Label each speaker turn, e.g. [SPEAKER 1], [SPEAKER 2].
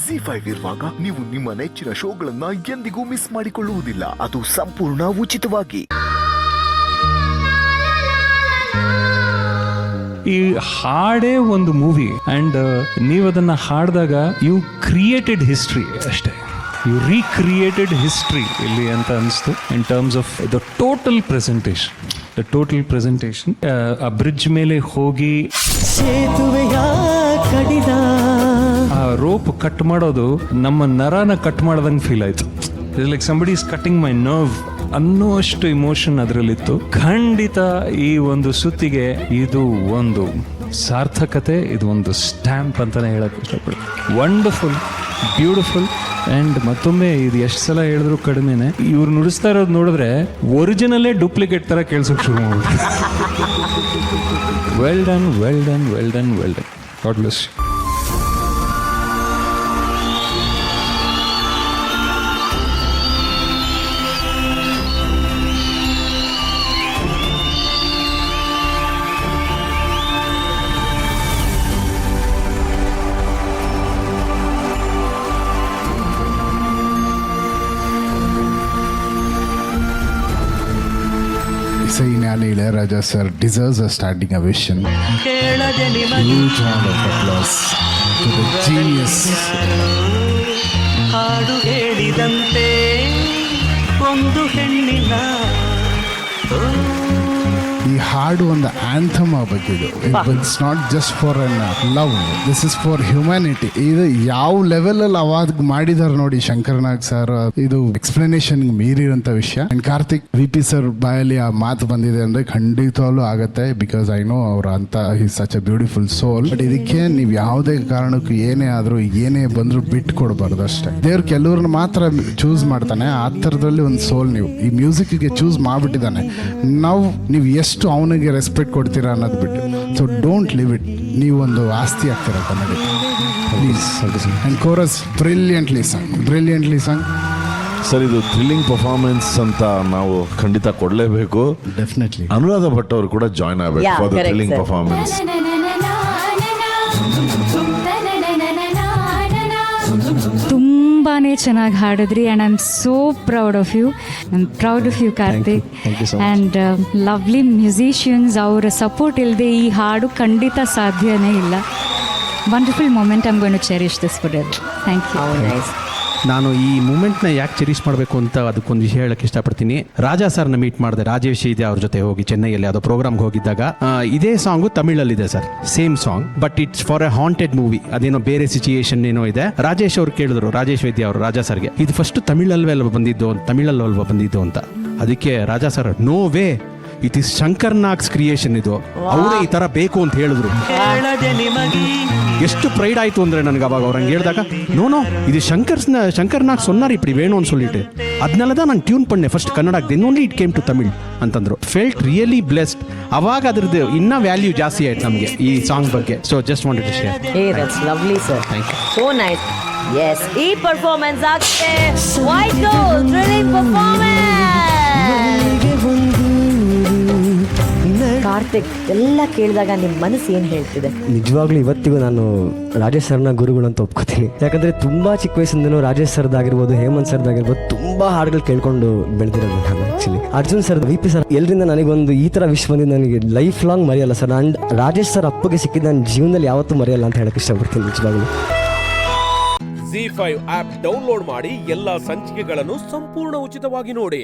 [SPEAKER 1] ZEE5 ಇರುವಾಗ ನೀವು ನಿಮ್ಮ ನೆಚ್ಚಿನ ಶೋಗಳನ್ನ ಎಂದಿಗೂ ಮಿಸ್ ಮಾಡಿಕೊಳ್ಳುವುದಿಲ್ಲ. ಅದು ಸಂಪೂರ್ಣ ಉಚಿತವಾಗಿ.
[SPEAKER 2] ಈ ಹಾಡೇ ಒಂದು ಮೂವಿ ಅಂಡ್ ನೀವು ಅದನ್ನ ಹಾಡಿದಾಗ ಯು ಕ್ರಿಯೇಟೆಡ್ ಹಿಸ್ಟ್ರಿ ಅಷ್ಟೇ. ಯು ರೀಕ್ರಿಯೇಟೆಡ್ ಹಿಸ್ಟ್ರಿ ಇಲ್ಲಿ ಅಂತ ಅನಿಸ್ತು in terms of the total presentation. ಆ ಬ್ರಿಡ್ಜ್ ಮೇಲೆ ಹೋಗಿ ಆ ರೋಪ್ ಕಟ್ ಮಾಡೋದು ನಮ್ಮ ನರನ ಕಟ್ ಮಾಡ್ದಂಗೆ ಫೀಲ್ ಆಯ್ತು. Like somebody is cutting my nerve ಅನ್ನೋಷ್ಟು ಇಮೋಷನ್ ಅದರಲ್ಲಿತ್ತು. ಖಂಡಿತ ಈ ಒಂದು ಸುತ್ತಿಗೆ ಇದು ಒಂದು ಸಾರ್ಥಕತೆ, ಇದು ಒಂದು ಸ್ಟ್ಯಾಂಪ್ ಅಂತಾನೆ ಹೇಳಕ್ ಇಷ್ಟಪಡ್ತೀನಿ. ವಂಡರ್ಫುಲ್, ಬ್ಯೂಟಿಫುಲ್ ಅಂಡ್ ಮತ್ತೊಮ್ಮೆ ಇದು ಎಷ್ಟು ಸಲ ಹೇಳಿದ್ರು ಕಡಿಮೆನೆ. ಇವ್ರು ನುಡಿಸ್ತಾ ಇರೋದು ನೋಡಿದ್ರೆ ಒರಿಜಿನಲ್ಲೇ ಡೂಪ್ಲಿಕೇಟ್ ತರ ಕೇಳಿಸೋಕೆ ಶುರು ಮಾಡ್ಬಿಟ್ಟು. Well done, well done, well done, well done. God bless you.
[SPEAKER 3] Sainali Ilayaraja sir deserves a standing ovation. Huge round of applause to the genius.
[SPEAKER 4] ಹಾಡು ಹೇಳಿದಂತೆ ಒಂದು ಹೆಣ್ಣಿನ
[SPEAKER 3] ಈ ಹಾಡು ಒಂದು ಆಂಥಮ್ ಆಗಬೇಕಿದು. It's not just for an love, this is for humanity. ಇದು ಯಾವ ಲೆವೆಲ್ ಅಲ್ಲಿ ಅವಾಗ್ ಮಾಡಿದಾರೆ ನೋಡಿ ಶಂಕರ್ನಾಗ್ ಸರ್. ಇದು ಎಕ್ಸ್ಪ್ಲನೇಷನ್ ಮೀರಿರೋಂಥ ವಿಷಯ. ಅಂಡ್ ಕಾರ್ತಿಕ್ VP ಸರ್ ಬಾಯಲ್ಲಿ ಆ ಮಾತು ಬಂದಿದೆ ಅಂದ್ರೆ ಖಂಡಿತವಾಗ್ಲೂ ಆಗತ್ತೆ. ಬಿಕಾಸ್ ಐ ನೋ ಅವ್ರ ಅಂತ is such a beautiful soul. But ಇದಕ್ಕೆ ನೀವು ಯಾವುದೇ ಕಾರಣಕ್ಕೂ ಏನೇ ಆದ್ರೂ ಏನೇ ಬಂದ್ರು ಬಿಟ್ಟು ಕೊಡಬಾರ್ದು ಅಷ್ಟೇ. ದೇವ್ರು ಕೆಲವ್ರನ್ನ ಮಾತ್ರ ಚೂಸ್ ಮಾಡ್ತಾನೆ. ಆ ಥರದಲ್ಲಿ ಒಂದು ಸೋಲ್ ನೀವು ಈ ಮ್ಯೂಸಿಕ್ಗೆ ಚೂಸ್ ಮಾಡಿಬಿಟ್ಟಿದ್ದಾನೆ. ನೀವು ಎಷ್ಟು ಅವನಿಗೆ ರೆಸ್ಪೆಕ್ಟ್ ಕೊಡ್ತೀರಾ ಅನ್ನೋದು ಬಿಟ್ಟು. So don't leave it. ನೀವು ಒಂದು ಆಸ್ತಿ ಆಗ್ತೀರಾ Kannada. Please. And chorus brilliantly sang.
[SPEAKER 5] Sir, ಇದು ಥ್ರಿಲ್ಲಿಂಗ್ ಪರ್ಫಾರ್ಮೆನ್ಸ್ ಅಂತ ನಾವು ಖಂಡಿತ ಕೊಡಲೇಬೇಕು.
[SPEAKER 3] ಡೆಫಿನೆಟ್ಲಿ
[SPEAKER 5] ಅನುರಾಧ ಭಟ್ ಅವರು ಕೂಡ ಜಾಯ್ನ್ ಆಗಬೇಕು ಫಾರ್ ದ ಥ್ರಿಲ್ಲಿಂಗ್ ಪರ್ಫಾರ್ಮೆನ್ಸ್.
[SPEAKER 6] ತುಂಬಾನೇ ಚೆನ್ನಾಗಿ ಹಾಡಿದ್ರಿ and I am so proud of you. I am proud of you Karthik. And lovely musicians, ಅವರ ಸಪೋರ್ಟ್ ಇಲ್ಲದೆ ಈ ಹಾಡು ಖಂಡಿತ ಸಾಧ್ಯನೇ ಇಲ್ಲ. Wonderful moment. I am going to cherish this forever. Thank you.
[SPEAKER 7] ನಾನು ಈ ಮೂಮೆಂಟ್ನ ಯಾಕೆ ಚೆರಿಶ್ ಮಾಡಬೇಕು ಅಂತ ಅದಕ್ಕೊಂದು ವಿಷಯ ಹೇಳಕ್ಕೆ ಇಷ್ಟಪಡ್ತೀನಿ. ರಾಜಾ ಸರ್ನ ಮೀಟ್ ಮಾಡಿದೆ, ರಾಜೇಶ್ ಇದೆ ಅವ್ರ ಜೊತೆ ಹೋಗಿ ಚೆನ್ನೈಯಲ್ಲಿ ಯಾವುದೋ ಪ್ರೋಗ್ರಾಮ್ಗೆ ಹೋಗಿದ್ದಾಗ. ಇದೇ ಸಾಂಗು ತಮಿಳಲ್ಲಿದೆ sir, same song, but it's for a haunted movie. ಅದೇನೋ ಬೇರೆ ಸಿಚುಯೇಷನ್ ಏನೋ ಇದೆ. ರಾಜೇಶ್ ಅವ್ರು ಕೇಳಿದ್ರು, ರಾಜೇಶ್ ವೈದ್ಯ ಅವರು ರಾಜಾ ಸರ್ಗೆ, ಇದು ಫಸ್ಟ್ ತಮಿಳಲ್ವೇ ಬಂದಿದ್ದು ಅಂತ. ಅದಕ್ಕೆ Raja sir, no way, it is ಶಂಕರ್ನಾಗ್ಸ್ creation, ಇದು ಅವರೇ ಈ ತರ ಬೇಕು ಅಂತ ಹೇಳಿದ್ರು. ಎಷ್ಟು ಪ್ರೈಡ್ ಆಯ್ತು ಅಂದ್ರೆ ನನಗೆ ಅವಾಗ ಅವ್ರಂಗೆ ಹೇಳಿದಾಗ, ನೋ ಇದು ಶಂಕರ್ನಾಗ್ ಸೊನ್ನಾರ್ ಇಪ್ಪಡಿ ವೇಣು ಅಂತ சொல்லிட்டு ಅದನ್ನೆಲ್ಲ ನಾನು ಟ್ಯೂನ್ ಪಣ್ಣೆ ಫಸ್ಟ್ ಕನ್ನಡಕ್ಕೆ, then only it came to Tamil ಅಂತಂದ್ರು. Felt really blessed. ಅವಾಗ ಅದ್ರದ್ದು ಇನ್ನ ವ್ಯಾಲ್ಯೂ ಜಾಸ್ತಿ ಆಯ್ತು ನಮಗೆ ಈ ಸಾಂಗ್ ಬಗ್ಗೆ. So just wanted to share.
[SPEAKER 8] That's lovely sir.
[SPEAKER 7] Thank you.
[SPEAKER 8] So nice. Yes, ಈ ಪರ್ಫಾರ್ಮೆನ್ಸ್ ಆಗುತ್ತೆ white gold thrilling performance. Karthik, ಎಲ್ಲ ಕೇಳಿದಾಗ ನಿಮ್ಮ ಮನಸ್ಸು ಏನು ಹೇಳ್ತಿದೆ?
[SPEAKER 9] ನಿಜವಾಗ್ಲೂ ಇವತ್ತಿಗೂ ನಾನು ರಾಜೇಶ್ ಸರ್ನ ಗುರುಗಳು ಅಂತ ಒಪ್ಕೋತೀನಿ. ಯಾಕಂದರೆ ತುಂಬ ಚಿಕ್ಕ ವಯಸ್ಸಿಂದನೂ ರಾಜೇಶ್ ಸರ್ದಾಗಿರ್ಬೋದು, ಹೇಮಂತ್ ಸರ್ದಾಗಿರ್ಬೋದು ತುಂಬ ಹಾಡುಗಳು ಕೇಳ್ಕೊಂಡು ಬೆಳೆದಿರೋದು ನಾನು. Actually Arjun sir, VP sir, ಎಲ್ಲರಿಂದ ನನಗೊಂದು ಈ ಥರ ವಿಷ್ ಬಂದಿದ್ದು ನನಗೆ ಲೈಫ್ ಲಾಂಗ್ ಮರೆಯಲ್ಲ ಸರ್. ಆ್ಯಂಡ್ ರಾಜೇಶ್ ಸರ್ ಅಪ್ಪಗೆ ಸಿಕ್ಕಿದ್ದು ನನ್ನ ಜೀವನದಲ್ಲಿ ಯಾವತ್ತೂ ಮರೆಯಲ್ಲ ಅಂತ ಹೇಳಕ್ಕೆ ಇಷ್ಟಪಡ್ತೀನಿ ನಿಜವಾಗ್ಲೂ.
[SPEAKER 10] ZEE5 ಆಪ್ ಡೌನ್ಲೋಡ್ ಮಾಡಿ ಎಲ್ಲಾ ಸಂಚಿಕೆಗಳನ್ನು ಸಂಪೂರ್ಣ ಉಚಿತವಾಗಿ ನೋಡಿ.